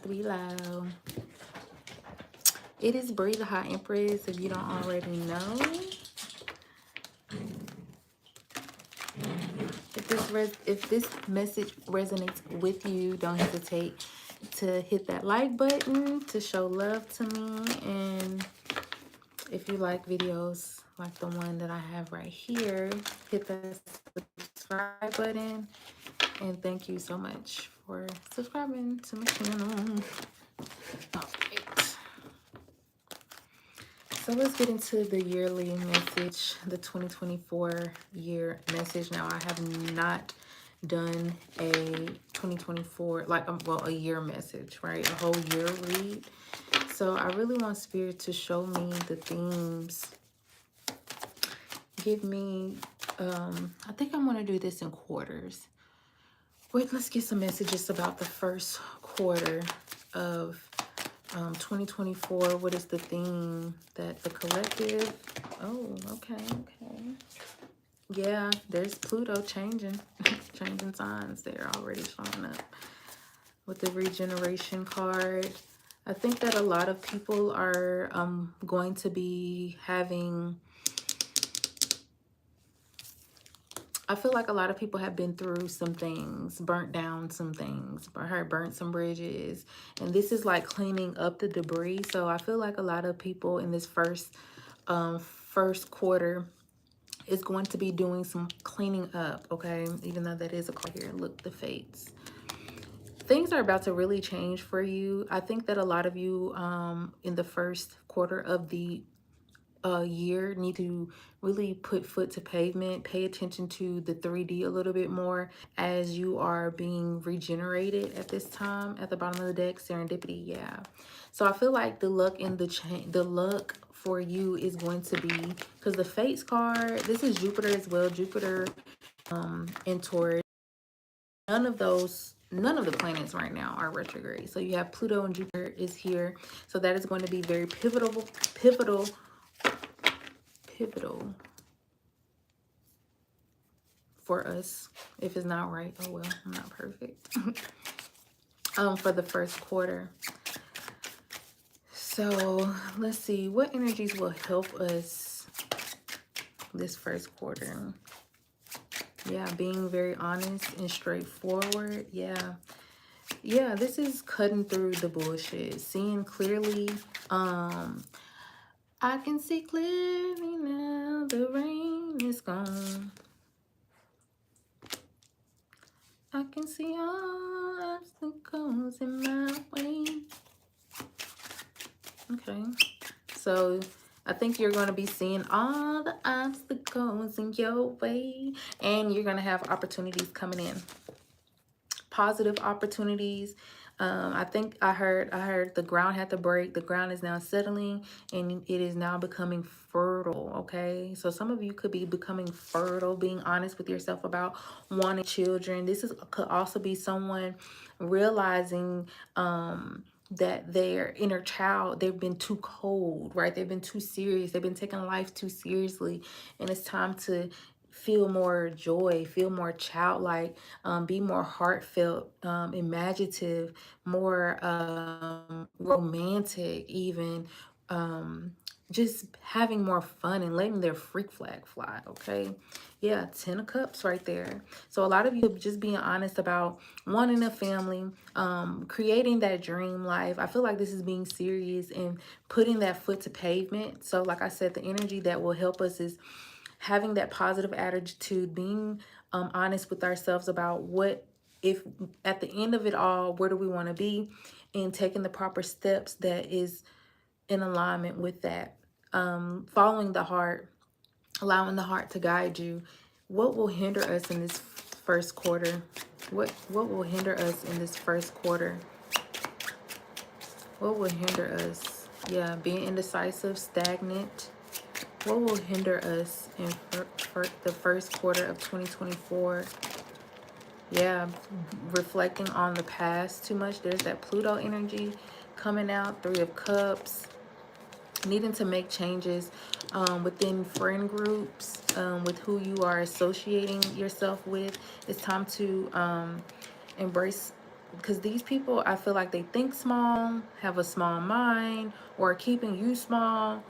to be loud. It is Bree, the Hot Empress, if you don't already know. If this message resonates with you, don't hesitate to hit that like button to show love to me. And if you like videos like the one that I have right here, hit that subscribe button. And thank you so much for subscribing to my channel. All right. So let's get into the yearly message, the 2024 year message. Now, I have not done a 2024, a year message, right? A whole year read. So I really want Spirit to show me the themes. Give me, I think I'm going to do this in quarters. Wait, let's get some messages about the first quarter of 2024. What is the theme that the collective? Oh, okay. Yeah, there's Pluto changing changing signs. They're already showing up with the regeneration card. I think that a lot of people are going to be having, I feel like a lot of people have been through some things, burnt down some things, burnt some bridges. And this is like cleaning up the debris. So I feel like a lot of people in this first quarter is going to be doing some cleaning up, okay? Even though that is a card here. Look, the fates. Things are about to really change for you. I think that a lot of you in the first quarter of the year need to really put foot to pavement, pay attention to the 3D a little bit more as you are being regenerated at this time. At the bottom of the deck, serendipity. Yeah, so I feel like the luck in the luck for you is going to be, because the fates card, this is Jupiter as well. Jupiter and Taurus. None of the planets right now are retrograde. So you have Pluto and Jupiter is here, so that is going to be very pivotal for us. If it's not right, oh well, I'm not perfect. For the first quarter. So let's see what energies will help us this first quarter. Yeah, being very honest and straightforward. Yeah, this is cutting through the bullshit, seeing clearly. I can see clearly now, the rain is gone. I can see all obstacles in my way. Okay, so I think you're going to be seeing all the obstacles in your way, and you're going to have opportunities coming in, positive opportunities. I think I heard the ground had to break. The ground is now settling, and it is now becoming fertile. Okay, so some of you could be becoming fertile, being honest with yourself about wanting children. This could also be someone realizing that their inner child, they've been too cold, right? They've been too serious. They've been taking life too seriously, and it's time to feel more joy, feel more childlike, be more heartfelt, imaginative, more romantic, even just having more fun and letting their freak flag fly. Okay, yeah, 10 of Cups right there. So a lot of you just being honest about wanting a family, creating that dream life. I feel like this is being serious and putting that foot to pavement. So like I said, the energy that will help us is having that positive attitude, being honest with ourselves about what, if at the end of it all, where do we want to be, and taking the proper steps that is in alignment with that. Following the heart, allowing the heart to guide you. What will hinder us in this first quarter? What will hinder us in this first quarter? What will hinder us? Yeah, being indecisive, stagnant. What will hinder us in the first quarter of 2024? Yeah, reflecting on the past too much. There's that Pluto energy coming out. 3 of Cups. Needing to make changes within friend groups, with who you are associating yourself with. It's time to embrace because these people, I feel like they think small, have a small mind, or are keeping you small.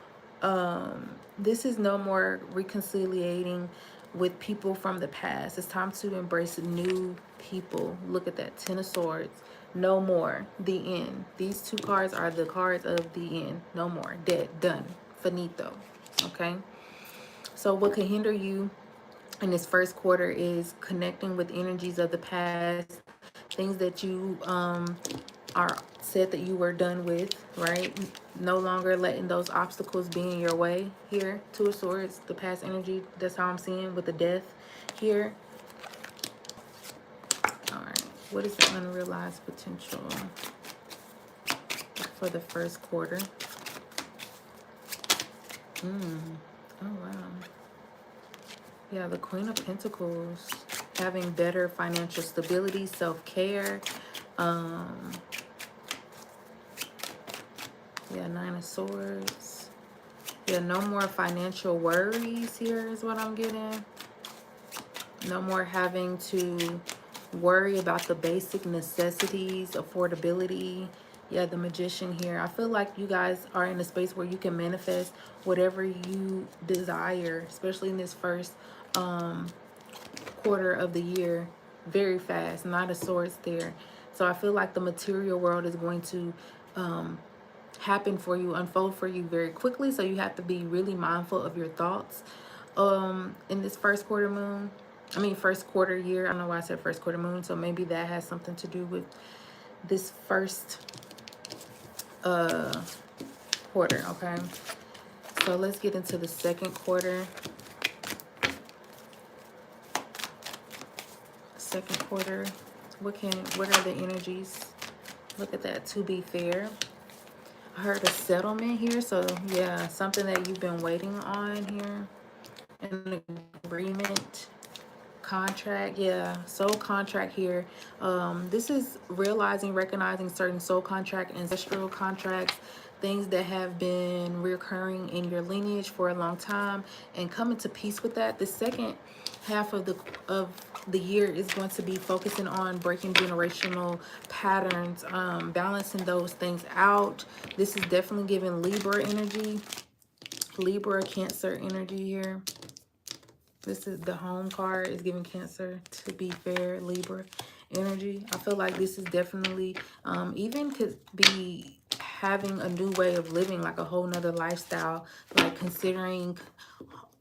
This is no more reconciliating with people from the past. It's time to embrace new people. Look at that, 10 of Swords. No more. The end. These two cards are the cards of the end. No more. Dead. Done. Finito. Okay? So what could hinder you in this first quarter is connecting with energies of the past, things that you are said that you were done with, right? No longer letting those obstacles be in your way here. Two of Swords, the past energy. That's how I'm seeing with the death here. All right. What is the unrealized potential for the first quarter? Oh, wow. Yeah, the Queen of Pentacles. Having better financial stability, self-care. Yeah, Nine of Swords. Yeah, no more financial worries here is what I'm getting. No more having to worry about the basic necessities, affordability. Yeah, the Magician here. I feel like you guys are in a space where you can manifest whatever you desire, especially in this first quarter of the year, very fast. Nine of Swords there. So I feel like the material world is going to happen for you, unfold for you very quickly. So you have to be really mindful of your thoughts in this first quarter moon. I mean, first quarter year. I don't know why I said first quarter moon. So maybe that has something to do with this first quarter. Okay. So let's get into the second quarter. Second quarter. What are the energies? Look at that. To be fair. I heard a settlement here. So yeah, something that you've been waiting on here. An agreement. Contract, yeah, soul contract here. This is realizing, recognizing certain soul contract, ancestral contracts, things that have been recurring in your lineage for a long time, and coming to peace with that. The second half of the year is going to be focusing on breaking generational patterns, balancing those things out. This is definitely giving Libra energy, Libra, Cancer energy here. This is the home card is giving Cancer, to be fair, Libra energy. I feel like this is definitely even could be having a new way of living, like a whole nother lifestyle, like considering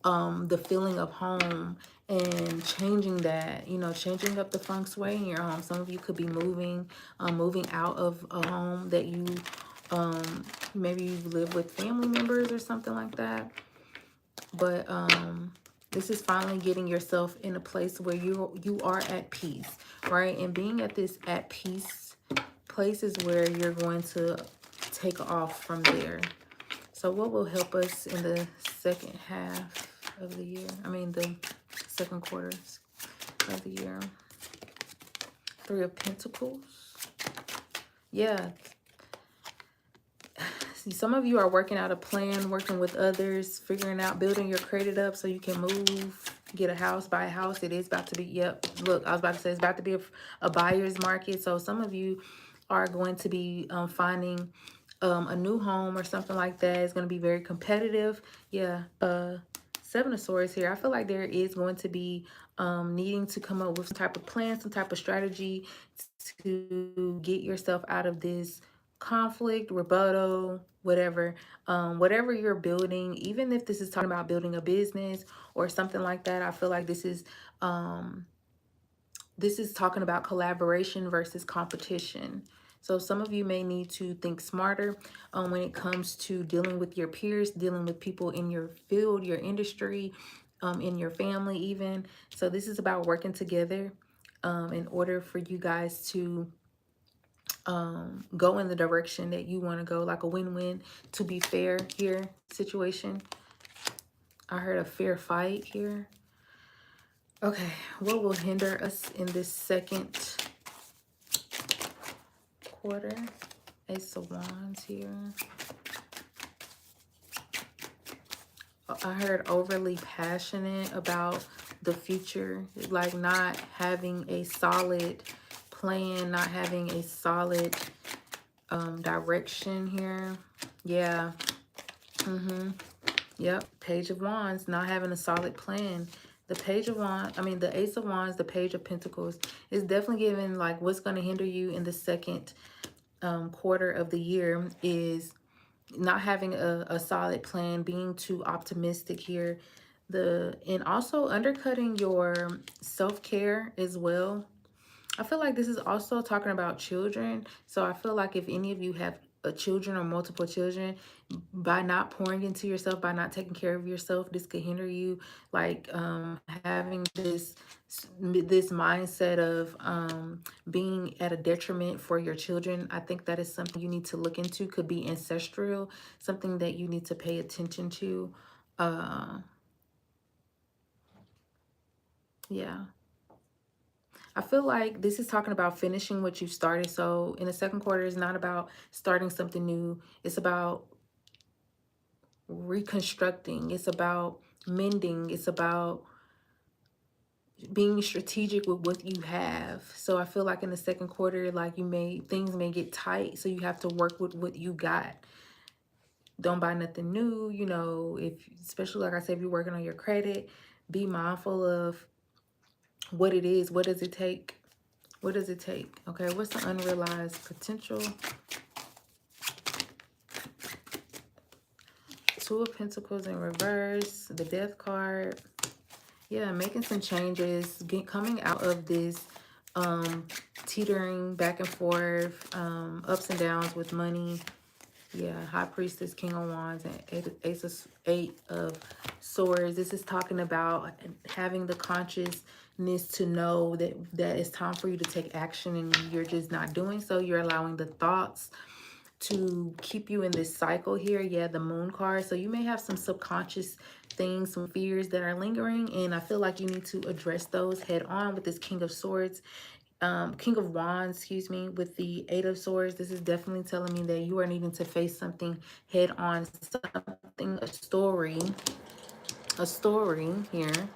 the feeling of home and changing that, you know, changing up the feng shui in your home. Some of you could be moving out of a home that you maybe you live with family members or something like that. But this is finally getting yourself in a place where you are at peace, right? And being at this at peace place is where you're going to take off from there. So what will help us in the second half of the year? I mean, the second quarter of the year. Three of Pentacles. Yeah. Some of you are working out a plan, working with others, figuring out, building your credit up so you can move, get a house, buy a house. It is about to be, yep, look, I was about to say it's about to be a buyer's market. So some of you are going to be finding a new home or something like that. It's going to be very competitive. Yeah, Seven of Swords here. I feel like there is going to be needing to come up with some type of plan, some type of strategy to get yourself out of this conflict, rebuttal, whatever. Whatever you're building, even if this is talking about building a business or something like that, I feel like this is talking about collaboration versus competition. So some of you may need to think smarter when it comes to dealing with your peers, dealing with people in your field, your industry, in your family even. So this is about working together in order for you guys to go in the direction that you want to go, like a win-win, to be fair here situation. I heard a fair fight here. Okay, what will hinder us in this second quarter? Ace of Wands here. I heard overly passionate about the future, like not having a solid plan, not having a solid direction here. Yeah. Yep. Page of Wands, not having a solid plan. The Page of Wands, I mean, the Ace of Wands, the Page of Pentacles is definitely giving like what's going to hinder you in the second quarter of the year is not having a solid plan, being too optimistic here. And also undercutting your self-care as well. I feel like this is also talking about children. So I feel like if any of you have children or multiple children, by not pouring into yourself, by not taking care of yourself, this could hinder you. Like having this mindset of being at a detriment for your children. I think that is something you need to look into. Could be ancestral, something that you need to pay attention to. Yeah. I feel like this is talking about finishing what you started. So in the second quarter, it's not about starting something new. It's about reconstructing. It's about mending. It's about being strategic with what you have. So I feel like in the second quarter, like things may get tight. So you have to work with what you got. Don't buy nothing new. You know, especially like I said, if you're working on your credit, be mindful of what it is. What does it take? What does it take? Okay, what's the unrealized potential? Two of Pentacles in reverse, the Death card. Yeah, making some changes, coming out of this teetering back and forth, ups and downs with money. Yeah, High Priestess, King of Wands, and Eight of Swords. This is talking about having the consciousness to know that it's time for you to take action, and you're just not doing so. You're allowing the thoughts to keep you in this cycle here. Yeah, the Moon card. So you may have some subconscious things, some fears that are lingering, and I feel like you need to address those head on with this King of Swords. King of Wands, excuse me, with the Eight of Swords. This is definitely telling me that you are needing to face something head on, something, a story here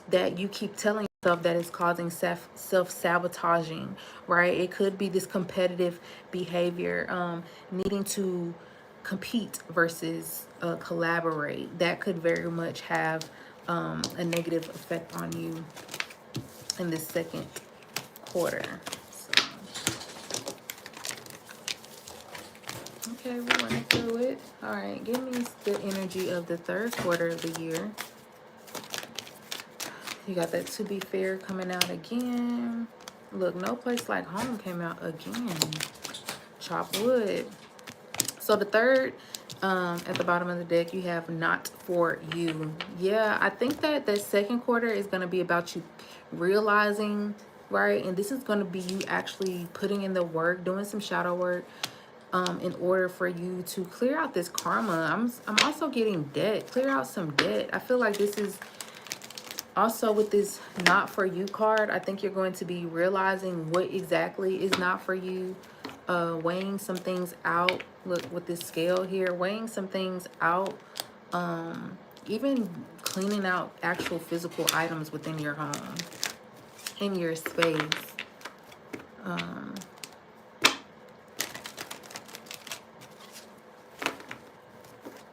that you keep telling yourself that is causing self-sabotaging, right? It could be this competitive behavior, needing to compete versus collaborate. That could very much have a negative effect on you in this second quarter. So, okay, we went through it. All right, give me the energy of the third quarter of the year. You got that To Be Fair coming out again. Look, No Place Like Home came out again. Chop wood. So the third, at the bottom of the deck, you have Not For You. Yeah, I think that the second quarter is going to be about you realizing, right? And this is going to be you actually putting in the work, doing some shadow work, in order for you to clear out this karma. I'm also getting debt. Clear out some debt. I feel like this is also with this Not For You card. I think you're going to be realizing what exactly is not for you. Weighing some things out. Look, with this scale here, weighing some things out. Even cleaning out actual physical items within your home, in your space.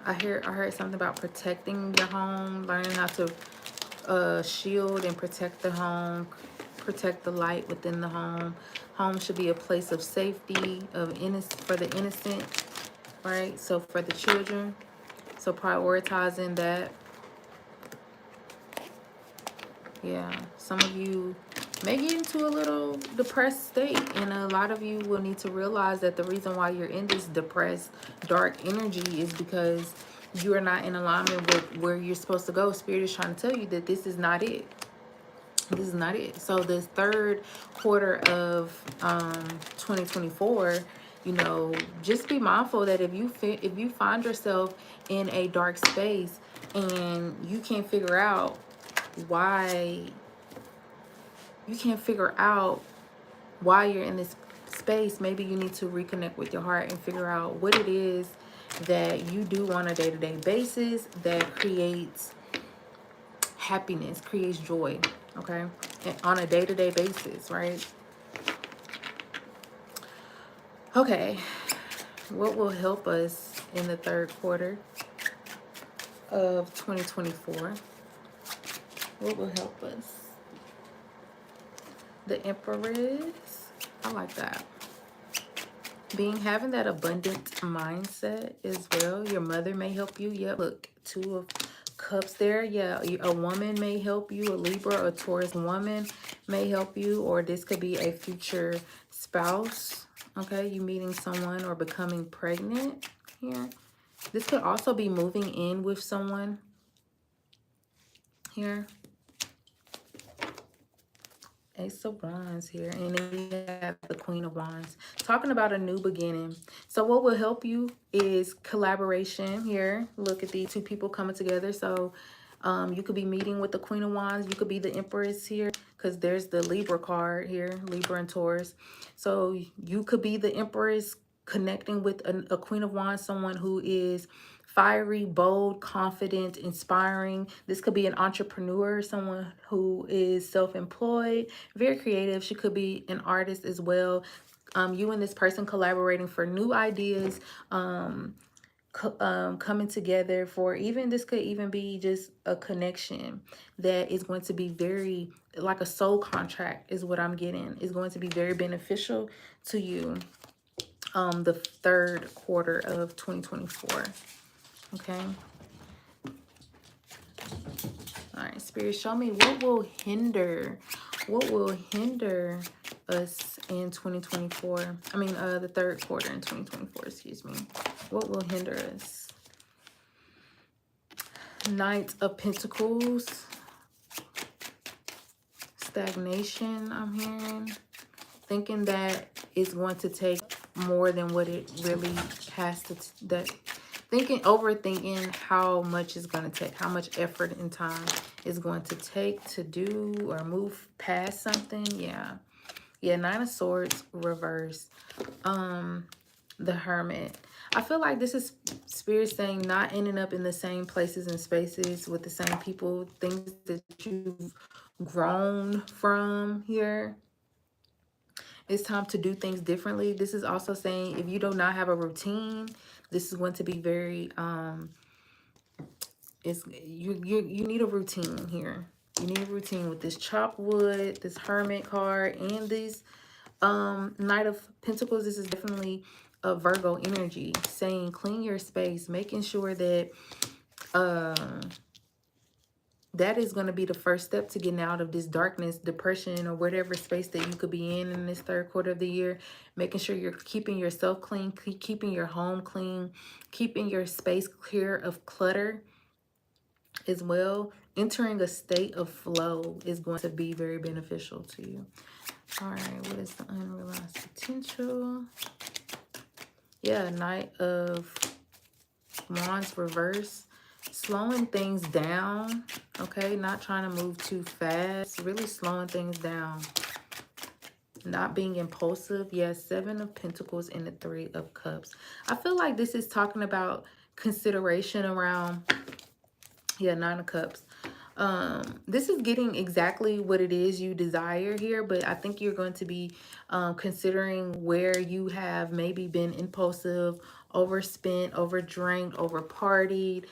I heard something about protecting your home, learning how to shield and protect the home, protect the light within the home. Home should be a place of safety, for the innocent, right? So for the children, so prioritizing that. Yeah, some of you may get into a little depressed state, and a lot of you will need to realize that the reason why you're in this depressed, dark energy is because you are not in alignment with where you're supposed to go. Spirit is trying to tell you that this is not it. This is not it. So this third quarter of 2024, you know, just be mindful that if you find yourself in a dark space and you can't figure out why you're in this space, maybe you need to reconnect with your heart and figure out what it is that you do on a day-to-day basis that creates happiness, creates joy. Okay, on a day-to-day basis, right? Okay, what will help us in the third quarter of 2024? What will help us? The Empress. I like that. Having that abundant mindset as well. Your mother may help you. Yep, look, 2 of Cups there. Yeah, a woman may help you. A Libra or Taurus woman may help you, or this could be a future spouse. Okay, you meeting someone or becoming pregnant here. This could also be moving in with someone here. Ace of Wands here, and then we have the Queen of Wands. Talking about a new beginning. So what will help you is collaboration here. Look at these 2 people coming together. So you could be meeting with the Queen of Wands. You could be the Empress here, because there's the Libra card here, Libra and Taurus. So you could be the Empress connecting with a Queen of Wands, someone who is fiery, bold, confident, inspiring. This could be an entrepreneur, someone who is self-employed, very creative. She could be an artist as well. You and this person collaborating for new ideas, coming together for even, this could even be just a connection that is going to be very, like a soul contract is what I'm getting, is going to be very beneficial to you the third quarter of 2024. Okay. All right, Spirit, show me what will hinder us in 2024. I mean, the third quarter in 2024, excuse me. What will hinder us? Knight of Pentacles. Stagnation, I'm hearing. Thinking that it's going to take more than what it really has to, overthinking how much it's going to take, how much effort and time is going to take to do or move past something. Yeah, 9 of Swords reverse. The Hermit. I feel like this is Spirit saying not ending up in the same places and spaces with the same people, things that you've grown from here. It's time to do things differently. This is also saying if you do not have a routine, this is going to be very you need a routine here. You need a routine with this chopped wood, this Hermit card, and this Knight of Pentacles. This is definitely a Virgo energy, saying clean your space, making sure that that is going to be the first step to getting out of this darkness, depression, or whatever space that you could be in this third quarter of the year. Making sure you're keeping yourself clean, keeping your home clean, keeping your space clear of clutter as well. Entering a state of flow is going to be very beneficial to you. All right, what is the unrealized potential? Yeah, Knight of Wands reverse. Slowing things down, okay? Not trying to move too fast. Really slowing things down. Not being impulsive. Yes, 7 of Pentacles and the 3 of Cups. I feel like this is talking about consideration around, yeah, 9 of Cups. This is getting exactly what it is you desire here, but I think you're going to be considering where you have maybe been impulsive, overspent, overdrank, overpartied,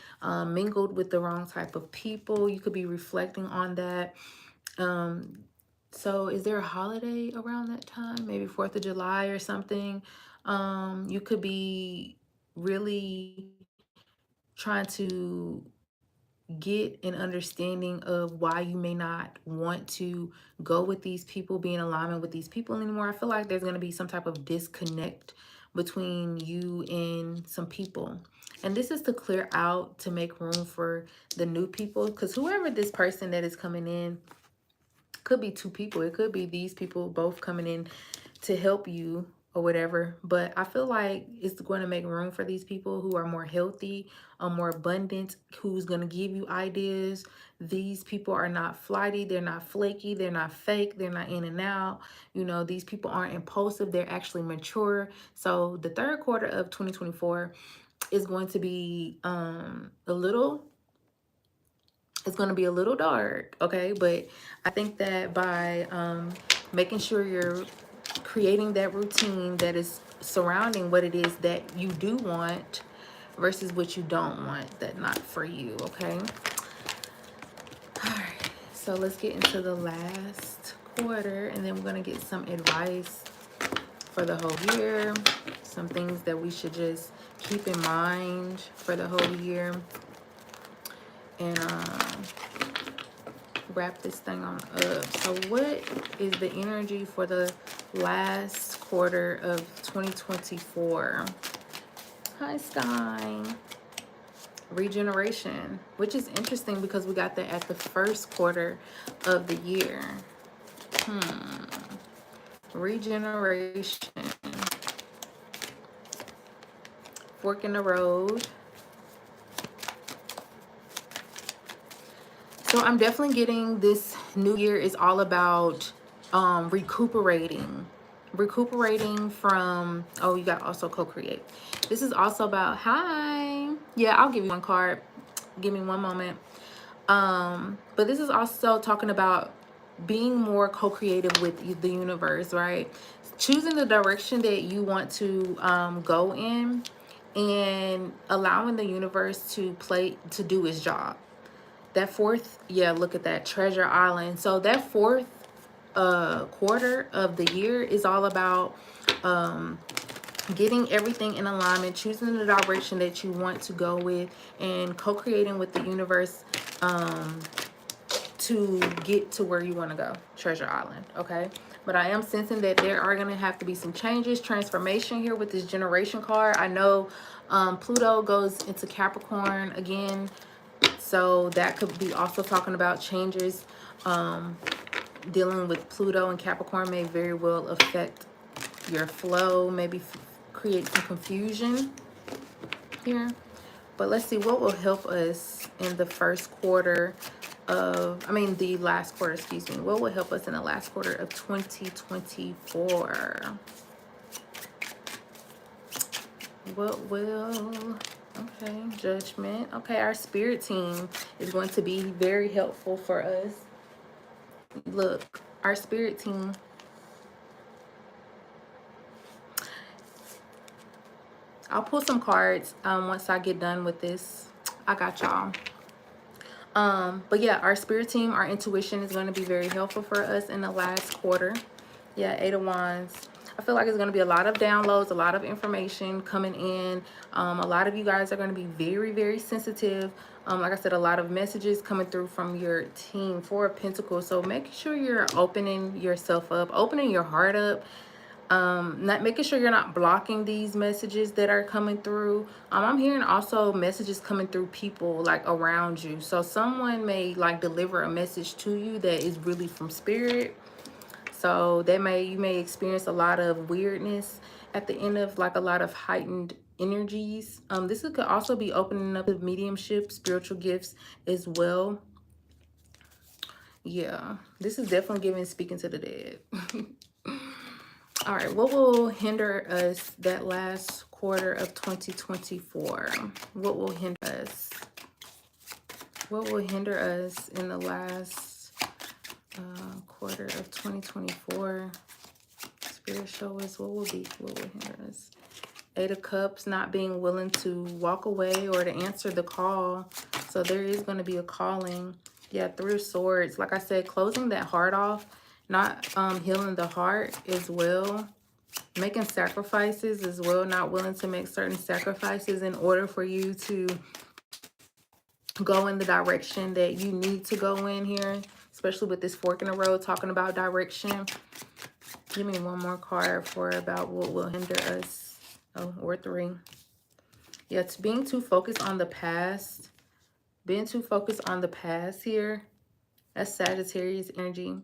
mingled with the wrong type of people. You could be reflecting on that. So is there a holiday around that time? Maybe 4th of July or something. You could be really trying to get an understanding of why you may not want to go with these people, be in alignment with these people anymore. I feel like there's going to be some type of disconnect between you and some people. And this is to clear out, to make room for the new people. Because whoever this person that is coming in, could be 2 people. It could be these people both coming in to help you or whatever. But I feel like it's going to make room for these people who are more healthy, more abundant, who's going to give you ideas. These people are not flighty. They're not flaky. They're not fake. They're not in and out. You know, these people aren't impulsive. They're actually mature. So the third quarter of 2024 is going to be a little It's going to be a little dark, okay? But I think that by making sure you're creating that routine that is surrounding what it is that you do want versus what you don't want, that not for you, okay? All right, so let's get into the last quarter, and then we're going to get some advice for the whole year, some things that we should just keep in mind for the whole year, and wrap this thing on up. So what is the energy for the last quarter of 2024? Hi, Sky. Regeneration, which is interesting because we got that at the first quarter of the year. Regeneration. Fork in the road. So I'm definitely getting this new year is all about recuperating from, oh, you got also co-create. This is also about, hi, yeah, I'll give you one card, give me one moment. But this is also talking about being more co-creative with the universe, right? Choosing the direction that you want to go in, and allowing the universe to do its job. That fourth, yeah, look at that, Treasure Island. So that fourth quarter of the year is all about getting everything in alignment, choosing the direction that you want to go with, and co-creating with the universe to get to where you want to go, Treasure Island, okay? But I am sensing that there are going to have to be some changes, transformation here with this generation card. I know Pluto goes into Capricorn again, so that could be also talking about changes. Dealing with Pluto and Capricorn may very well affect your flow, maybe create some confusion here. But let's see what will help us in the first quarter of, the last quarter, excuse me. What will help us in the last quarter of 2024? What will, okay, Judgment. Okay, our spirit team is going to be very helpful for us. Look, our spirit team. I'll pull some cards once I get done with this. I got y'all. But yeah, our spirit team, our intuition is going to be very helpful for us in the last quarter. Yeah, Eight of Wands. I feel like it's going to be a lot of downloads, a lot of information coming in. A lot of you guys are going to be very, very sensitive. Like I said, a lot of messages coming through from your team. Four of Pentacles. So make sure you're opening yourself up, opening your heart up. Not making sure you're not blocking these messages that are coming through. I'm hearing also messages coming through people like around you. So someone may like deliver a message to you that is really from spirit. So you may experience a lot of weirdness at the end of like a lot of heightened energies. This could also be opening up the mediumship, spiritual gifts as well. Yeah, this is definitely giving speaking to the dead. All right, what will hinder us that last quarter of 2024? What will hinder us? What will hinder us in the last quarter of 2024? Spirit, show us what will hinder us. Eight of Cups, not being willing to walk away or to answer the call. So there is going to be a calling. Yeah, Three of Swords. Like I said, closing that heart off. Not healing the heart as well. Making sacrifices as well. Not willing to make certain sacrifices in order for you to go in the direction that you need to go in here. Especially with this fork in the road, talking about direction. Give me one more card for about what will hinder us. Oh, or three. Yeah, it's being too focused on the past. Being too focused on the past here. That's Sagittarius energy.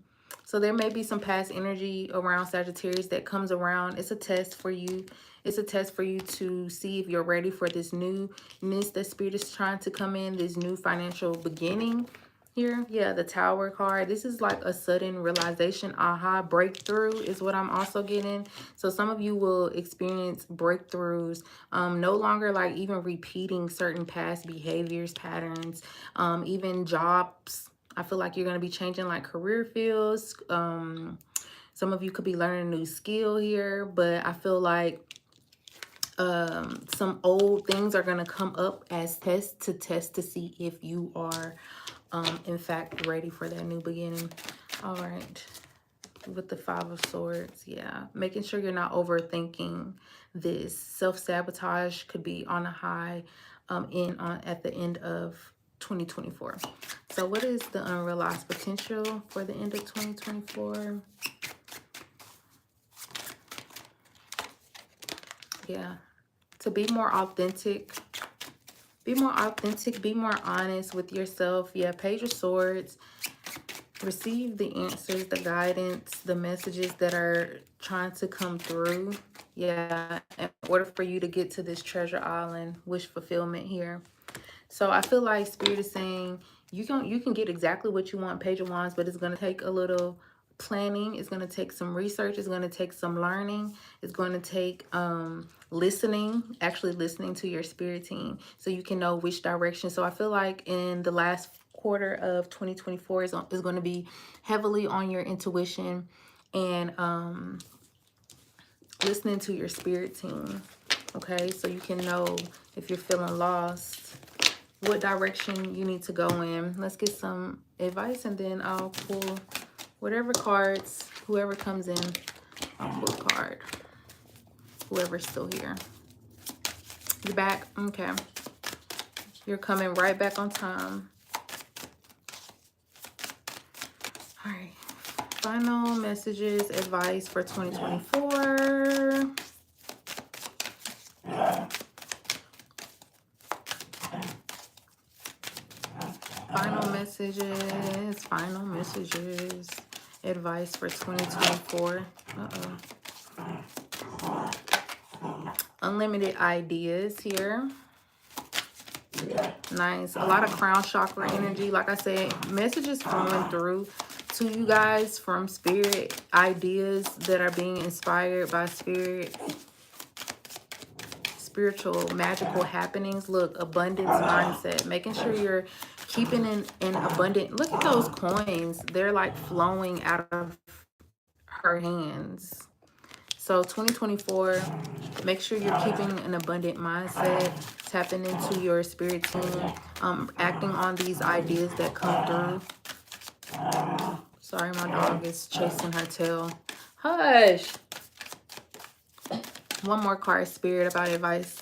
So there may be some past energy around Sagittarius that comes around. It's a test for you. It's a test for you to see if you're ready for this newness that Spirit is trying to come in, this new financial beginning. here. Yeah, the Tower card. This is like a sudden realization, aha, breakthrough is what I'm also getting. So some of you will experience breakthroughs, no longer like even repeating certain past behaviors, patterns, even jobs. I feel like you're going to be changing like career fields. Some of you could be learning a new skill here, but I feel like some old things are going to come up as tests to see if you are in fact ready for that new beginning. All right, with the Five of Swords, yeah, making sure you're not overthinking this. Self-sabotage could be on a high at the end of 2024. So what is the unrealized potential for the end of 2024? Yeah, to be more authentic. Be more authentic, be more honest with yourself. Yeah, Page of Swords. Receive the answers, the guidance, the messages that are trying to come through. Yeah, in order for you to get to this treasure island, wish fulfillment here. So I feel like Spirit is saying you can get exactly what you want, Page of Wands, but it's going to take a little planning. It's going to take some research. It's going to take some learning. It's going to take actually listening to your spirit team so you can know which direction. So I feel like in the last quarter of 2024 is going to be heavily on your intuition and listening to your spirit team. Okay, so you can know if you're feeling lost, what direction you need to go in. Let's get some advice and then I'll pull whatever cards, whoever comes in, I'll pull a card. Whoever's still here. You back? Okay. You're coming right back on time. All right. Final messages, advice for 2024. Final messages, advice for 2024. Unlimited ideas here. Nice. A lot of crown chakra energy. Like I said, messages flowing through to you guys from spirit, ideas that are being inspired by spirit, spiritual, magical happenings. Look, abundance mindset, making sure you're keeping an abundant. Look at those coins. They're like flowing out of her hands. So 2024, make sure you're keeping an abundant mindset, tapping into your spirit team, acting on these ideas that come through. Sorry, my dog is chasing her tail. Hush. One more card, Spirit, about advice.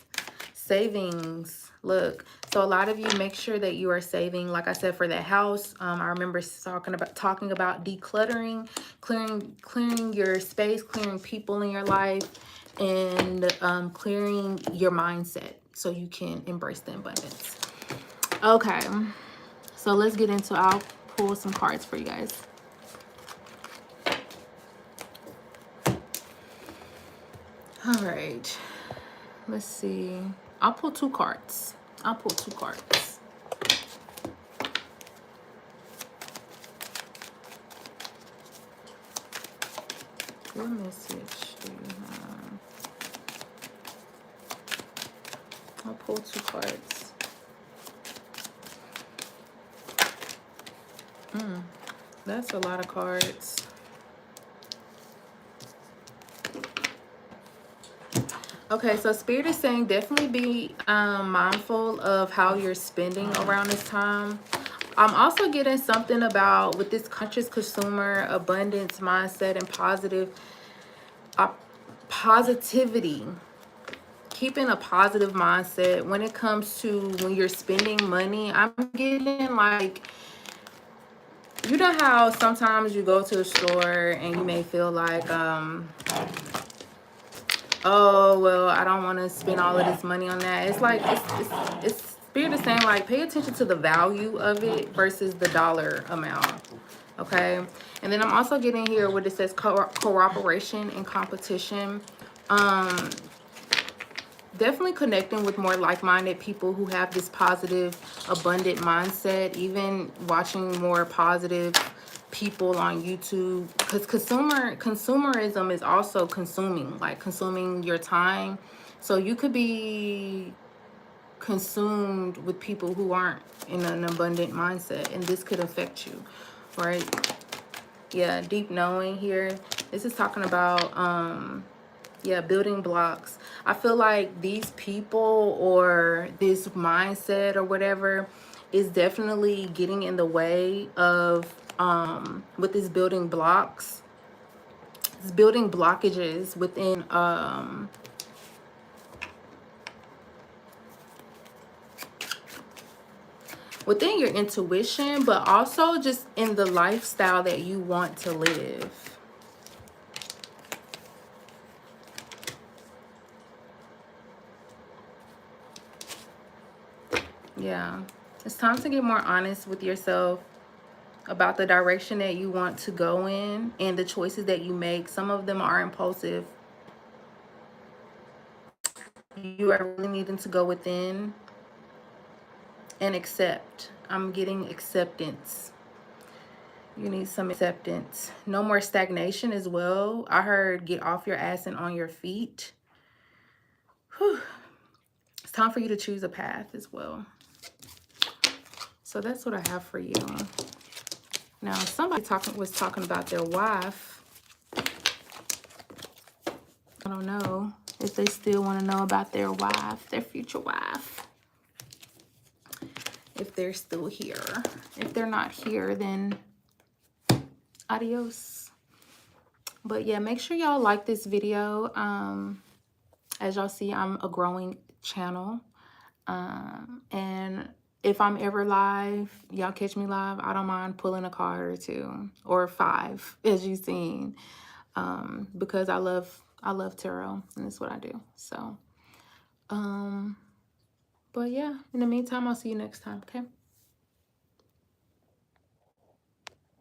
Savings. Look, so a lot of you make sure that you are saving, like I said, for that house. I remember talking about decluttering, clearing your space, clearing people in your life, and clearing your mindset so you can embrace the abundance. Okay, so let's get into, I'll pull some cards for you guys. All right, let's see. I'll pull two cards. What message do you have? I'll pull two cards. That's a lot of cards. Okay, so Spirit is saying definitely be mindful of how you're spending around this time. I'm also getting something about with this conscious consumer, abundance mindset, and positivity. Keeping a positive mindset when it comes to when you're spending money. I'm getting like, you know how sometimes you go to the store and you may feel like, oh, well, I don't want to spend all of this money on that. It's like, it's Spirit is saying, like, pay attention to the value of it versus the dollar amount, okay? And then I'm also getting here what it says cooperation and competition. definitely connecting with more like-minded people who have this positive, abundant mindset. Even watching more positive people on YouTube, because consumerism is also consuming, like consuming your time. So you could be consumed with people who aren't in an abundant mindset, and this could affect you, right? Yeah, deep knowing here. This is talking about yeah, building blocks. I feel like these people or this mindset or whatever is definitely getting in the way of with this building blocks. It's building blockages within your intuition, but also just in the lifestyle that you want to live. Yeah, it's time to get more honest with yourself about the direction that you want to go in and the choices that you make. Some of them are impulsive. You are really needing to go within and accept. I'm getting acceptance. You need some acceptance. No more stagnation as well. I heard get off your ass and on your feet. Whew. It's time for you to choose a path as well. So that's what I have for you. Now, somebody was talking about their wife. I don't know if they still want to know about their wife, their future wife. If they're still here. If they're not here, then adios. But yeah, make sure y'all like this video. As y'all see, I'm a growing channel. And if I'm ever live, y'all catch me live, I don't mind pulling a card or two or 5, as you've seen, because I love tarot, and that's what I do. So but yeah, in the meantime, I'll see you next time. Okay.